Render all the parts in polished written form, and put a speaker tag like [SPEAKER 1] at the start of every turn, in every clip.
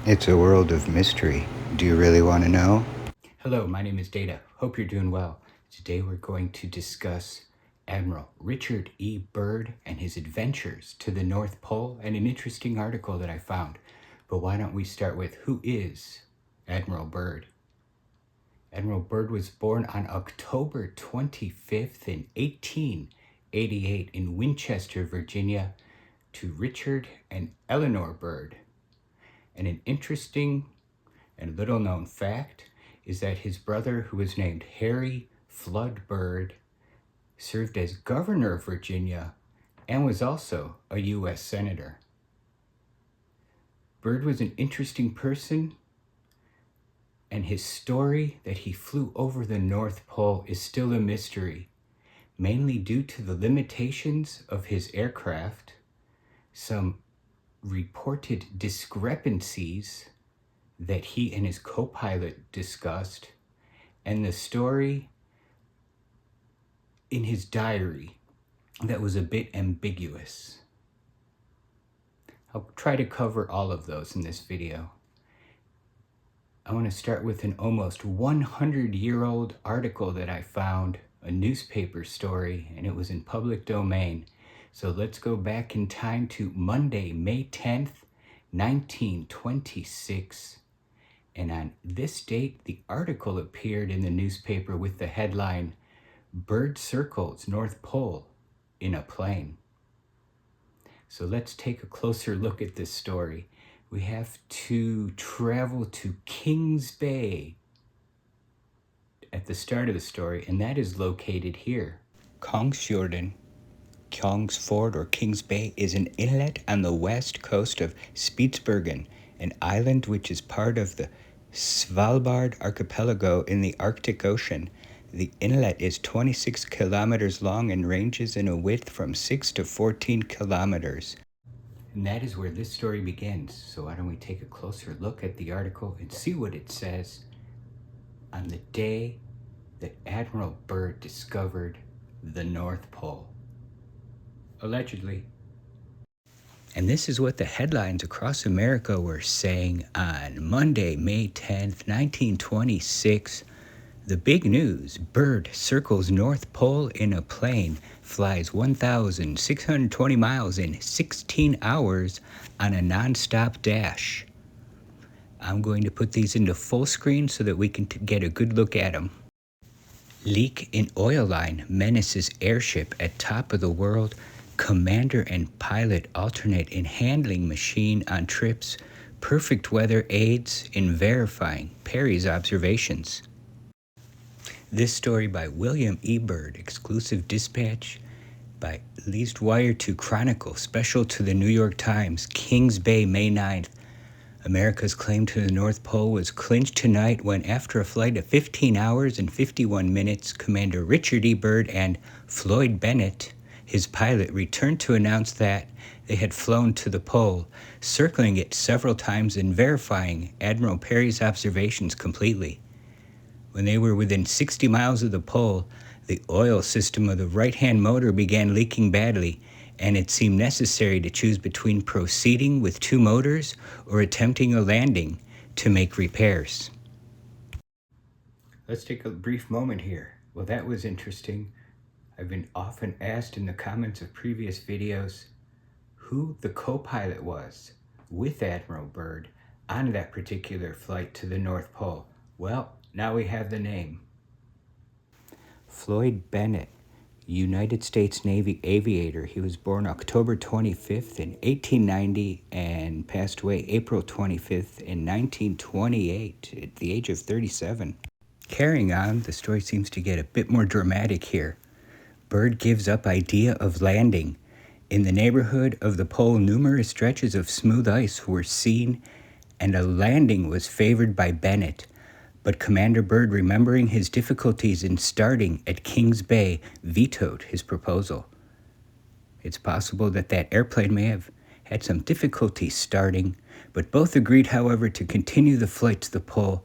[SPEAKER 1] It's a world of mystery. Do you really want to know? Hello, my name is Data. Hope you're doing well. Today we're going to discuss Admiral Richard E. Byrd and his adventures to the North Pole and an interesting article that I found. But why don't we start with who is Admiral Byrd? Admiral Byrd was born on October 25th in 1888 in Winchester, Virginia, to Richard and Eleanor Byrd. And an interesting and little known fact is that his brother, who was named Harry Flood Byrd, served as governor of Virginia and was also a U.S. Senator. Byrd was an interesting person, and his story that he flew over the North Pole is still a mystery, mainly due to the limitations of his aircraft, some reported discrepancies that he and his co-pilot discussed, and the story in his diary that was a bit ambiguous. I'll try to cover all of those in this video. I want to start with an almost 100-year-old article that I found, a newspaper story, and it was in public domain. So let's go back in time to Monday, May 10th, 1926. And on this date, the article appeared in the newspaper with the headline, "Byrd Circles North Pole in a Plane." So let's take a closer look at this story. We have to travel to Kings Bay at the start of the story, and that is located here. Kongsfjorden, Kongsfjord or Kings Bay, is an inlet on the west coast of Spitsbergen, an island which is part of the Svalbard archipelago in the Arctic Ocean. The inlet is 26 kilometers long and ranges in a width from 6 to 14 kilometers. And that is where this story begins. So why don't we take a closer look at the article and see what it says on the day that Admiral Byrd discovered the North Pole. Allegedly. And this is what the headlines across America were saying on Monday, May 10th, 1926. The big news: Byrd circles North Pole in a plane, flies 1,620 miles in 16 hours on a non-stop dash. I'm going to put these into full screen so that we can get a good look at them. Leak in oil line menaces airship at top of the world. Commander and pilot alternate in handling machine on trips. Perfect weather aids in verifying Perry's observations. This story by William E. Byrd, exclusive dispatch by Leased Wire to Chronicle, special to the New York Times, Kings Bay, May 9th. America's claim to the North Pole was clinched tonight when, after a flight of 15 hours and 51 minutes, Commander Richard E. Byrd and Floyd Bennett, his pilot, returned to announce that they had flown to the pole, circling it several times and verifying Admiral Perry's observations completely. When they were within 60 miles of the pole, the oil system of the right-hand motor began leaking badly, and it seemed necessary to choose between proceeding with two motors or attempting a landing to make repairs. Let's take a brief moment here. Well, that was interesting. I've been often asked in the comments of previous videos who the co-pilot was with Admiral Byrd on that particular flight to the North Pole. Well, now we have the name. Floyd Bennett, United States Navy aviator. He was born October 25th in 1890 and passed away April 25th in 1928 at the age of 37. Carrying on, the story seems to get a bit more dramatic here. Byrd gives up idea of landing. In the neighborhood of the pole, numerous stretches of smooth ice were seen, and a landing was favored by Bennett. But Commander Byrd, remembering his difficulties in starting at Kings Bay, vetoed his proposal. It's possible that airplane may have had some difficulty starting, but both agreed, however, to continue the flight to the pole,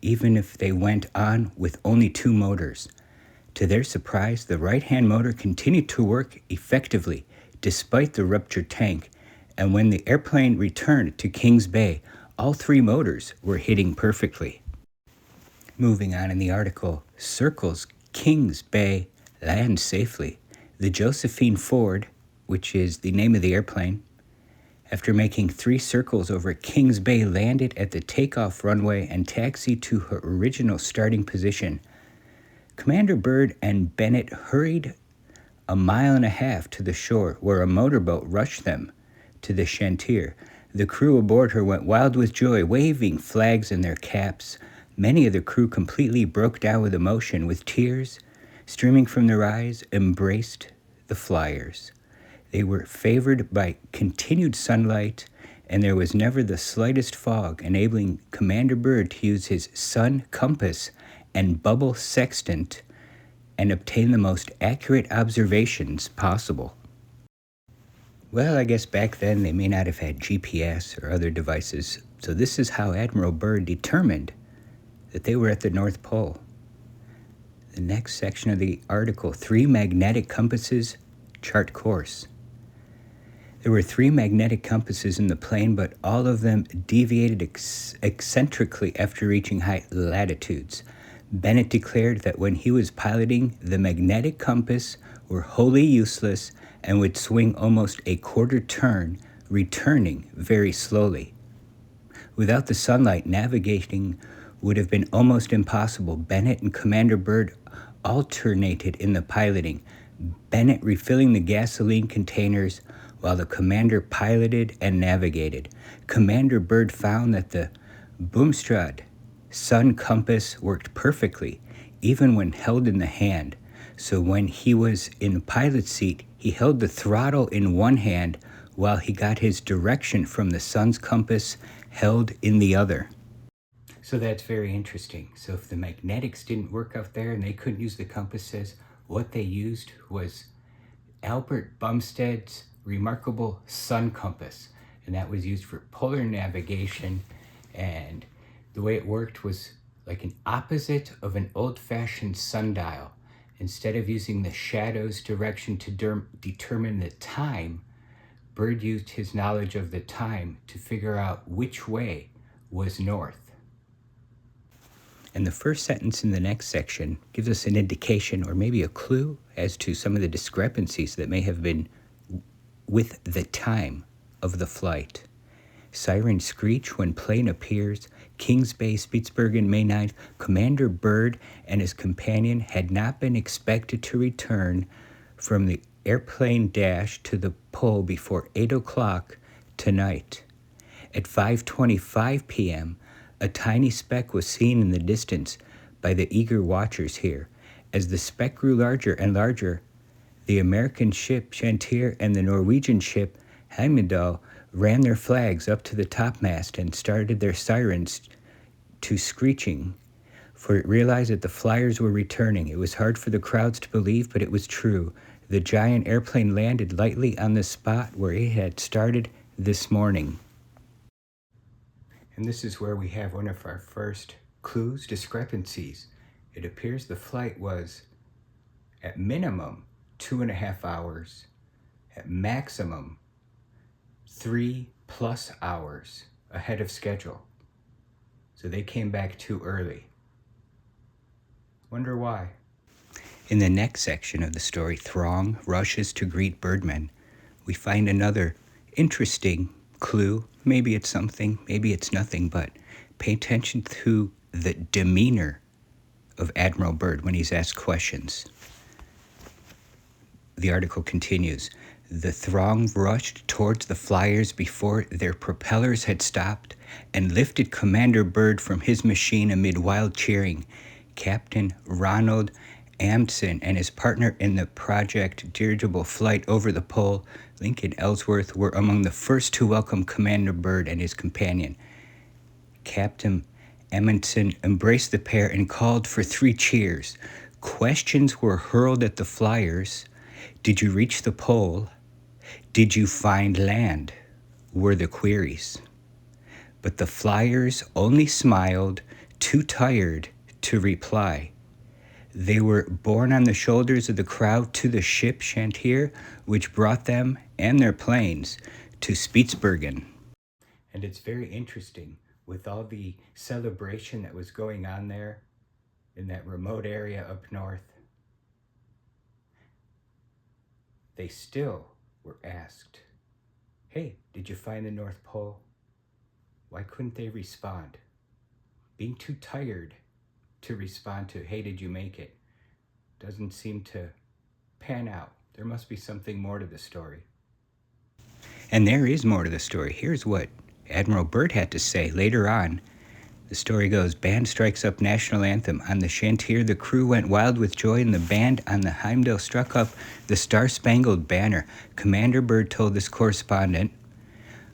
[SPEAKER 1] even if they went on with only two motors. To their surprise, the right-hand motor continued to work effectively, despite the ruptured tank, and when the airplane returned to Kings Bay, All three motors were hitting perfectly. Moving on in the article, circles Kings Bay land safely. The Josephine Ford, which is the name of the airplane, after making 3 circles over Kings Bay, landed at the takeoff runway and taxied to her original starting position. Commander Byrd and Bennett hurried 1.5 miles to the shore, where a motorboat rushed them to the chantier. The crew aboard her went wild with joy, waving flags in their caps. Many of the crew completely broke down with emotion, with tears streaming from their eyes, embraced the flyers. They were favored by continued sunlight, and there was never the slightest fog, enabling Commander Byrd to use his sun compass and bubble sextant and obtain the most accurate observations possible. Well, I guess back then they may not have had GPS or other devices, so this is how Admiral Byrd determined that they were at the North Pole. The next section of the article, 3 magnetic compasses chart course. There were 3 magnetic compasses in the plane, but all of them deviated eccentrically after reaching high latitudes. Bennett declared that when he was piloting, the magnetic compass were wholly useless and would swing almost a quarter turn, returning very slowly. Without the sunlight, navigating would have been almost impossible. Bennett and Commander Byrd alternated in the piloting, Bennett refilling the gasoline containers while the commander piloted and navigated. Commander Byrd found that the Boomstrad sun compass worked perfectly, even when held in the hand. So when he was in the pilot seat, he held the throttle in one hand while he got his direction from the sun's compass held in the other. So that's very interesting. So if the magnetics didn't work out there and they couldn't use the compasses, what they used was Albert Bumsted's remarkable sun compass, and that was used for polar navigation. And the way it worked was like an opposite of an old-fashioned sundial. Instead of using the shadow's direction to determine the time, Byrd used his knowledge of the time to figure out which way was north. And the first sentence in the next section gives us an indication or maybe a clue as to some of the discrepancies that may have been with the time of the flight. Siren screech when plane appears. Kings Bay, Spitsbergen, May 9th. Commander Byrd and his companion had not been expected to return from the airplane dash to the pole before 8 o'clock tonight. At 5:25 p.m., a tiny speck was seen in the distance by the eager watchers here. As the speck grew larger and larger, the American ship Chantier and the Norwegian ship Heimdall ran their flags up to the topmast and started their sirens to screeching, for it realized that the flyers were returning. It was hard for the crowds to believe, but it was true. The giant airplane landed lightly on the spot where it had started this morning. And this is where we have one of our first clues, discrepancies. It appears the flight was at minimum 2.5 hours, at maximum 3+ hours ahead of schedule. So they came back too early. Wonder why? In the next section of the story, Throng rushes to greet Birdman. We find another interesting clue. Maybe it's something, maybe it's nothing, but pay attention to the demeanor of Admiral Byrd when he's asked questions. The article continues. The throng rushed towards the flyers before their propellers had stopped and lifted Commander Byrd from his machine amid wild cheering. Captain Ronald Amundsen and his partner in the Project Dirigible flight over the pole, Lincoln Ellsworth, were among the first to welcome Commander Byrd and his companion. Captain Amundsen embraced the pair and called for 3 cheers. Questions were hurled at the flyers. Did you reach the pole? Did you find land? Were the queries. But the flyers only smiled, too tired to reply. They were borne on the shoulders of the crowd to the ship Chantier, which brought them and their planes to Spitsbergen. And it's very interesting. with all the celebration that was going on there in that remote area up north, they still were asked, hey, did you find the North Pole? Why couldn't they respond? Being too tired to respond to, hey, did you make it? Doesn't seem to pan out. There must be something more to the story. And there is more to the story. Here's what Admiral Byrd had to say later on. The story goes, band strikes up national anthem. On the chantier, the crew went wild with joy, and the band on the Heimdall struck up the Star-Spangled Banner. Commander Byrd told this correspondent,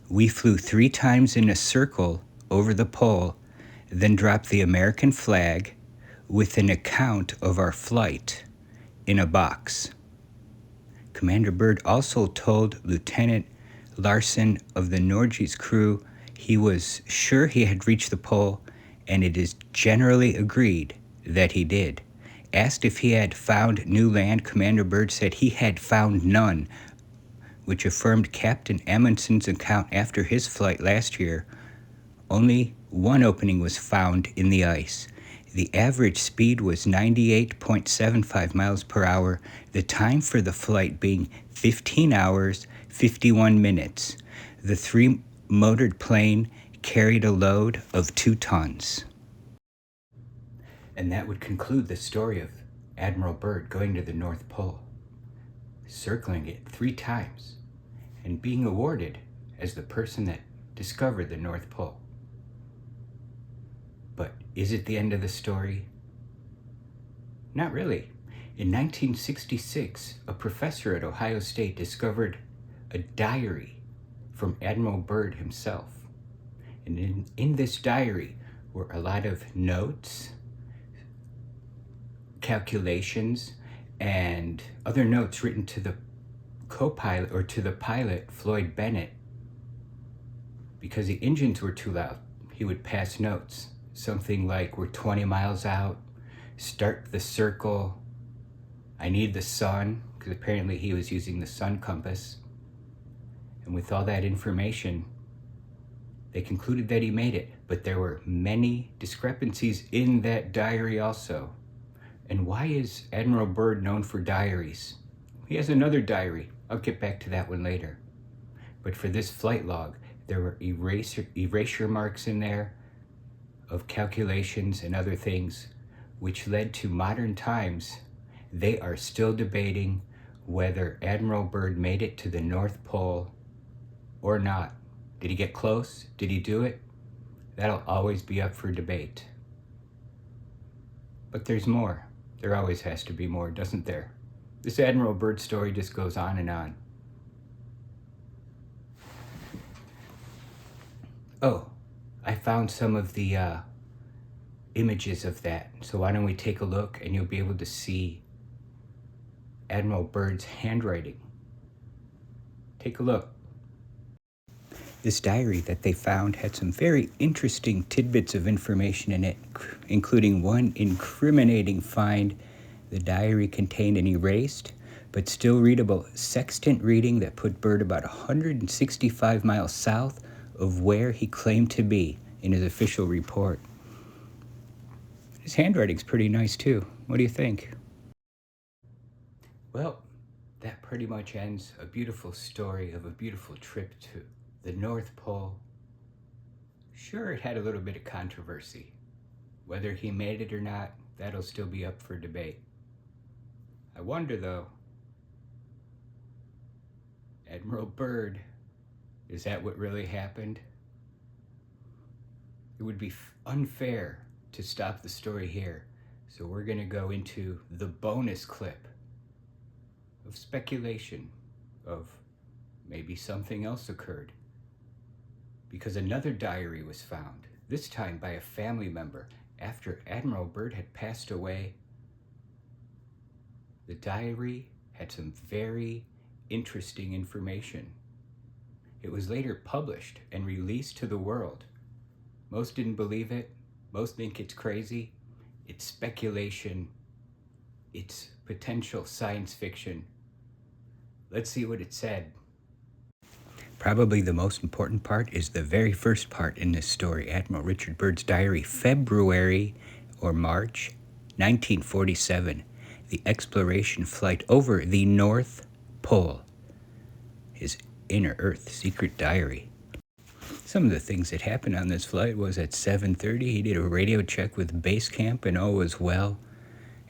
[SPEAKER 1] we flew 3 times in a circle over the pole, then dropped the American flag with an account of our flight in a box. Commander Byrd also told Lieutenant Larson of the Norgie's crew he was sure he had reached the pole, and it is generally agreed that he did. Asked if he had found new land, Commander Byrd said he had found none, which affirmed Captain Amundsen's account after his flight last year. Only one opening was found in the ice. The average speed was 98.75 miles per hour, the time for the flight being 15 hours, 51 minutes. The 3-motored plane carried a load of 2 tons. And that would conclude the story of Admiral Byrd going to the North Pole, circling it 3 times, and being awarded as the person that discovered the North Pole. But is it the end of the story? Not really. In 1966, a professor at Ohio State discovered a diary from Admiral Byrd himself. And in this diary were a lot of notes, calculations, and other notes written to the co-pilot or to the pilot, Floyd Bennett. Because the engines were too loud, he would pass notes. Something like, we're 20 miles out, start the circle, I need the sun, because apparently he was using the sun compass. And with all that information, they concluded that he made it. But there were many discrepancies in that diary also. And why is Admiral Byrd known for diaries? He has another diary. I'll get back to that one later. But for this flight log, there were erasure marks in there of calculations and other things, which led to modern times. They are still debating whether Admiral Byrd made it to the North Pole or not. Did he get close? Did he do it? That'll always be up for debate. But there's more. There always has to be more, doesn't there? This Admiral Byrd story just goes on and on. Oh, I found some of the images of that. So why don't we take a look, and you'll be able to see Admiral Byrd's handwriting. Take a look. This diary that they found had some very interesting tidbits of information in it, including one incriminating find. The diary contained an erased but still readable sextant reading that put Byrd about 165 miles south of where he claimed to be in his official report. His handwriting's pretty nice too. What do you think? Well, that pretty much ends a beautiful story of a beautiful trip to the North Pole. Sure, it had a little bit of controversy. Whether he made it or not, that'll still be up for debate. I wonder though, Admiral Byrd, is that what really happened? It would be unfair to stop the story here, so we're going to go into the bonus clip of speculation of maybe something else occurred, because another diary was found, this time by a family member after Admiral Byrd had passed away. The diary had some very interesting information. It was later published and released to the world. Most didn't believe it. Most think it's crazy. It's speculation. It's potential science fiction. Let's see what it said. Probably the most important part is the very first part in this story, Admiral Richard Byrd's diary, February or March 1947, the exploration flight over the North Pole, his inner Earth secret diary. Some of the things that happened on this flight was at 7:30, he did a radio check with base camp and all was well.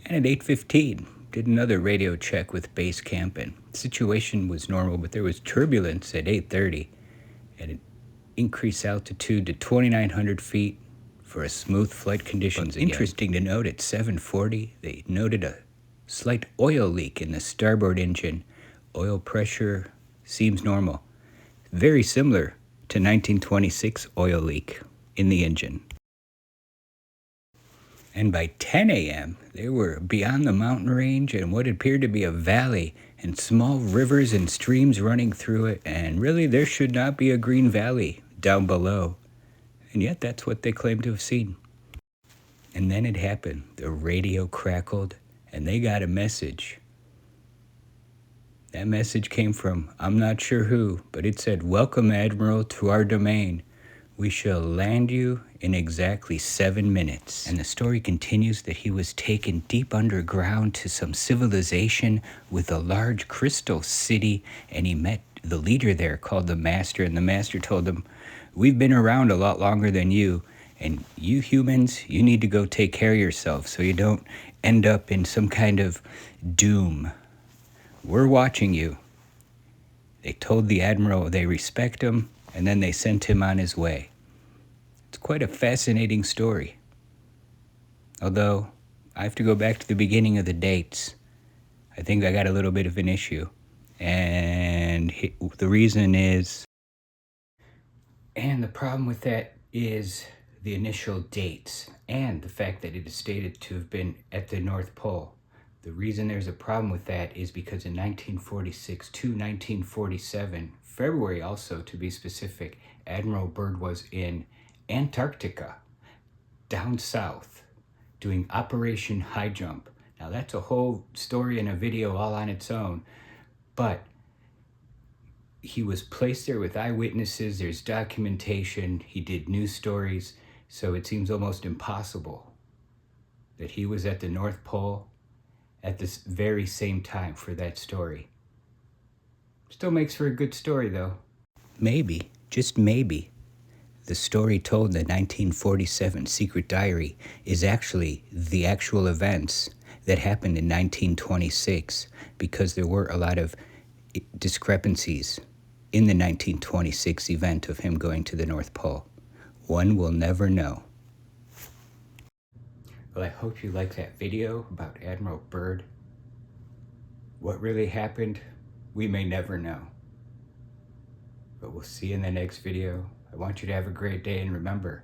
[SPEAKER 1] And at 8:15, did another radio check with base camp and the situation was normal, but there was turbulence at 8:30 at an increased altitude to 2,900 feet for a smooth flight conditions again. Interesting to note, at 7:40, they noted a slight oil leak in the starboard engine. Oil pressure seems normal. Very similar to 1926 oil leak in the engine. And by 10 a.m., they were beyond the mountain range and what appeared to be a valley and small rivers and streams running through it. And really, there should not be a green valley down below. And yet, that's what they claimed to have seen. And then it happened. The radio crackled, and they got a message. That message came from, I'm not sure who, but it said, "Welcome, Admiral, to our domain. We shall land you in exactly 7 minutes." And the story continues that he was taken deep underground to some civilization with a large crystal city, and he met the leader there called the Master, and the Master told him, "We've been around a lot longer than you, and you humans, you need to go take care of yourself so you don't end up in some kind of doom. We're watching you." They told the Admiral they respect him, and then they sent him on his way. It's quite a fascinating story. Although, I have to go back to the beginning of the dates. I think I got a little bit of an issue. And the reason is... And the problem with that is the initial dates and the fact that it is stated to have been at the North Pole. The reason there's a problem with that is because in 1946 to 1947, February also to be specific, Admiral Byrd was in Antarctica, down south, doing Operation High Jump. Now that's a whole story and a video all on its own, but he was placed there with eyewitnesses, there's documentation, he did news stories, so it seems almost impossible that he was at the North Pole at this very same time for that story. Still makes for a good story, though. Maybe, just maybe, the story told in the 1947 secret diary is actually the actual events that happened in 1926, because there were a lot of discrepancies in the 1926 event of him going to the North Pole. One will never know. Well, I hope you liked that video about Admiral Byrd. What really happened, we may never know. But we'll see you in the next video. I want you to have a great day, and remember,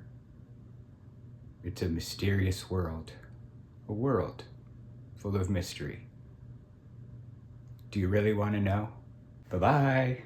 [SPEAKER 1] it's a mysterious world. A world full of mystery. Do you really want to know? Bye-bye.